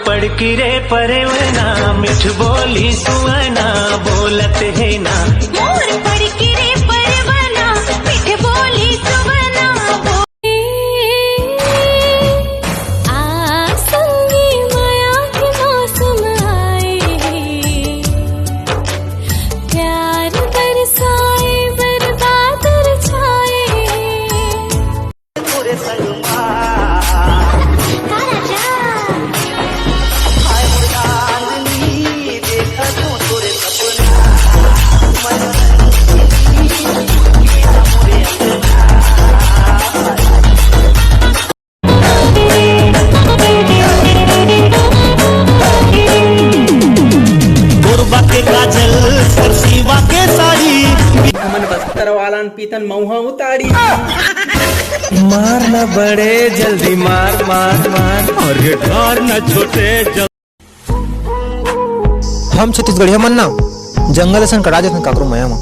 पड़ की रे परवना मिठ बोली सुवना बोलत है ना मोर पड़ की रे परवना मिठ बोली सुवना संगी माया के मौसम आए प्यार बरसाए बरबादर छाए पूरे सलमा पीतन मऊहा उतारी मार न बड़े जल्दी मार मार मार और ये ठार न छोटे हम छत्तीसगढ़िया मन ना जंगल असन कड़ा जैसन काकरो माया मा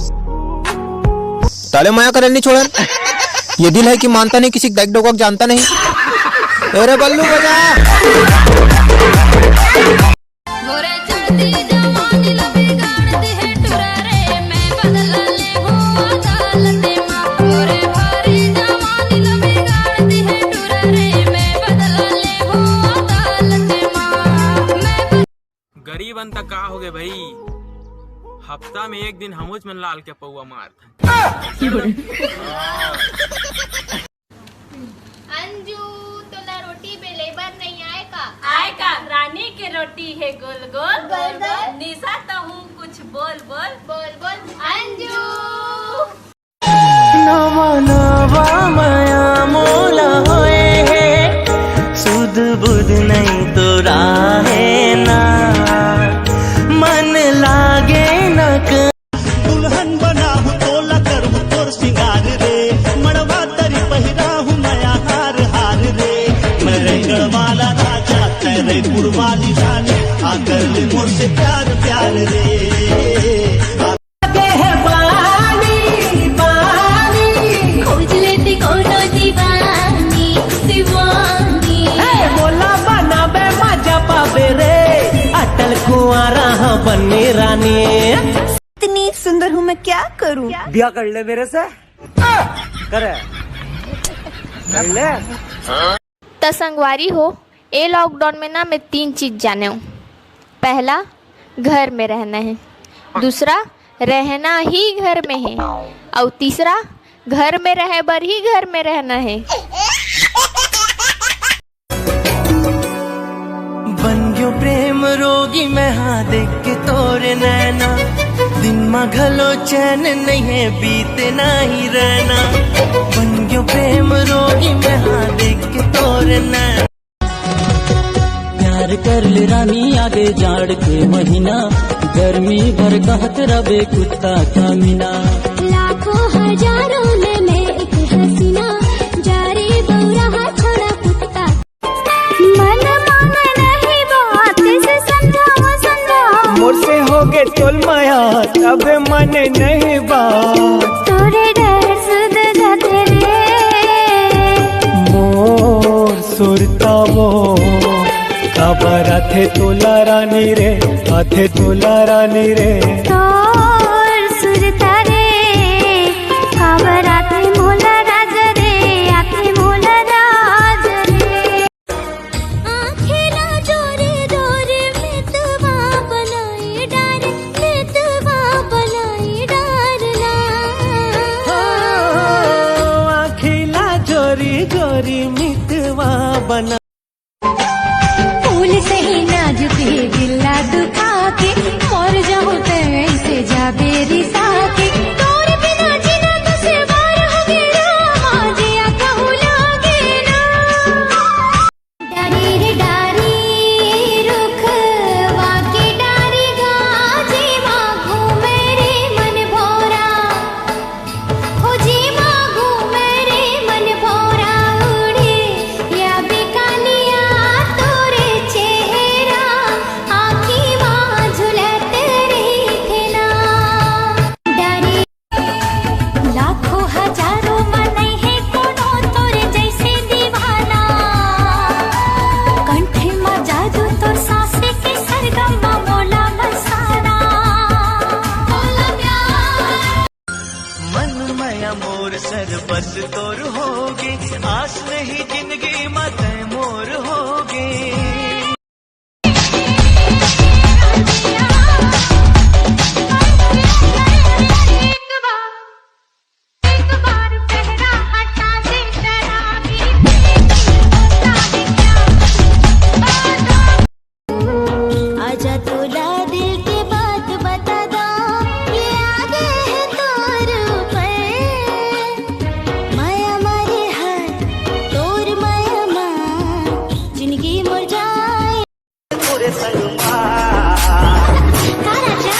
ताले माया करे नहीं छोड़न ये दिल है कि मानता नहीं किसी दैक डोक जानता नहीं अरे बल्लू बजा गरीब अंत का हो गए भाई हफ्ता में एक दिन हमूच मन लाल के पौआ मार अंजू तोला रोटी बेले बर नहीं आए का आए का रानी के रोटी है गोल गोल गोल गोल निशा तो हूँ कुछ बोल बोल बोल बोल अंजू नवा नवा माया मोला होए है सुध बुध नहीं तो राहे ना मन लागे न दुल्हन बना हूँ तोला कर हूँ तोर सिंगार रे मड़वा तरी पहिरा हूँ नया हार हार रे मैं रंगड़ वाला राजा तेरे पुरवाली रानी आकर ले मोर से प्यार प्यार रे खोज लेती कोनो दीवानी दीवानी बोला बना बे मजा पावे रे अटल कुंवारा बने रानी इतनी सुंदर हूँ मैं क्या करूँ ब्याह कर ले मेरे से करे कर ले तो संगवारी हो ए लॉकडाउन में ना मैं 3 चीज जाने हूँ। पहला घर में रहना है, दूसरा रहना ही घर में है और तीसरा घर में रहे बर ही घर में रहना है। बन गयो प्रेम रोगी मैं हाँ देख के तोरे नैना दिन में घलो चैन नहीं है बीते ना ही रहना बन गयो प्रेम रोगी मैं हाँ देख के तोरे नैना प्यार कर ले रानी आगे जाड़ के महीना गर्मी भर कहत रबे कुत्ता का मीना लाखों हजारों में एक हसीना जारे बौरा छोड़ा कुत्ता मन माने नहीं बात से समझाओ मुझसे हो गए तोल माया तब मन नहीं बात तोरे डर सुध जाते रे मोर सुरता वो खबर आथे तोला रानी रे आथे तोला रानी रे तोर सुरता रे खबर आते मोला राज रे आते मोला राज रे आँखें ना जोरे जोरे मितवा बनाई डार मितवा बनाई डारना आखिला जोरी जोरी मितवा बना फूल सही नाजुक है गिल्ला दुखा के मर जाऊं तैसे जा बेरी साके तोर बिना जीना दुश्वार हो गया माजिया कहूँ लागे ना डारी रे डारी रुख वाके डारी गाजी माँ घूमे रे मन भोरा हो जी माँ घूमे रे मन भोरा उड़े या बेकाल आस नहीं जिंदगी मत मोर होगी। आजा तोला दिल की बात बता दो, ये आगे है तोर ऊपर। माया मारे हाथ तोर माया माँ, जिंदगी मुर जाए पूरे सलमा तारा जा।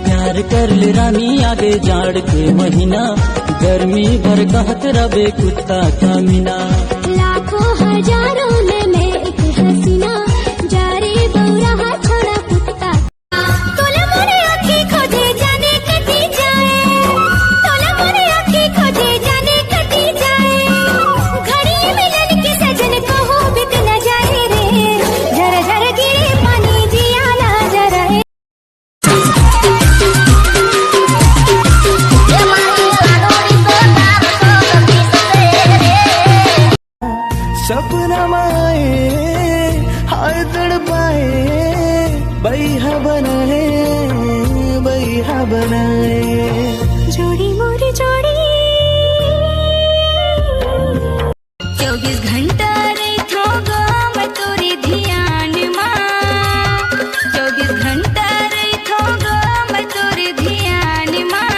प्यार कर ले रानी आगे जाड़ के महीना, गर्मी भर कहत रबे कुत्ता का मीना। लाखों हजारों में एक हसीना, जारे बौरा छोड़ा कुत्ता। तोला मोरे आँखें खोजे जाने कटी जाए, तोला मोरे आँखें खोजे जाने कटी जाए। घड़ी मिलन के सजन को हो बिक न जाए रे, झर झर गिरे पानी जिया ना जराए। सपना माए हाय तड़पाए, बैहा बनाए बैहा बनाए। जोड़ी मोरी जोड़ी 24 घंटा रही थोगा मैं तोरी ध्यान माँ, 24 घंटा रही थोगा मैं तोरी ध्यान माँ।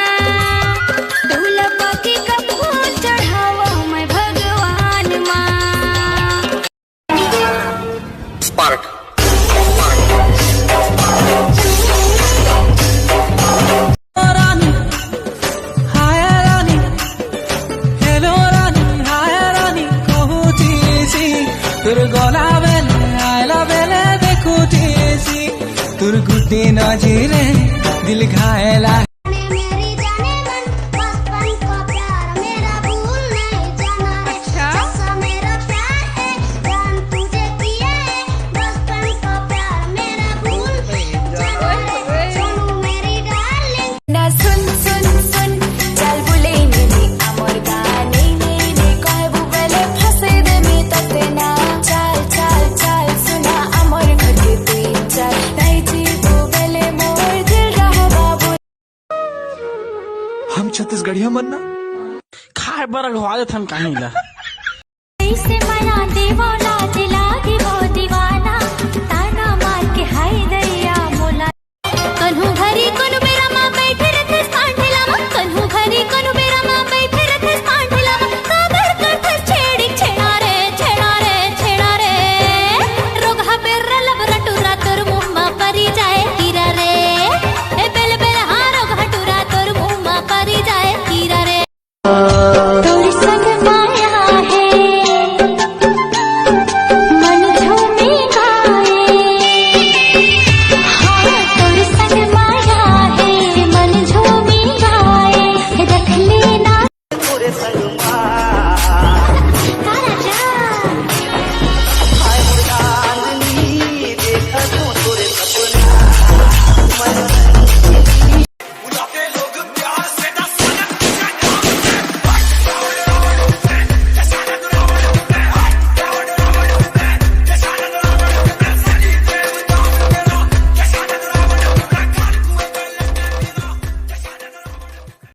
तोला पाके कपू चढ़ावा मैं भगवान माँ। गुड्डी नजरे दिल घायला। मेरी जाने मन बचपन का प्यार मेरा भूल नहीं जाना। अच्छा मेरा प्यार है जान तुझे किया है, बचपन का प्यार मेरा भूल नहीं जाना। सोनू मेरी डार्लिंग ना सुन सुन सुन चल बुले नी अमर गाने नी कहे बुबले फंसे दे मी तते ना। चल चल चल सुना अमर घर के तू चल नहीं जी बुबले मोर दिल रहा बाबू। हम छत्तीसगढ़िया मन्ना खाए बर घवादत हम कहीं ला। से मना दीवाना दिला दीवो दीवाना, ताना मार के हाय दैया मोला। कन्हू भरी कुन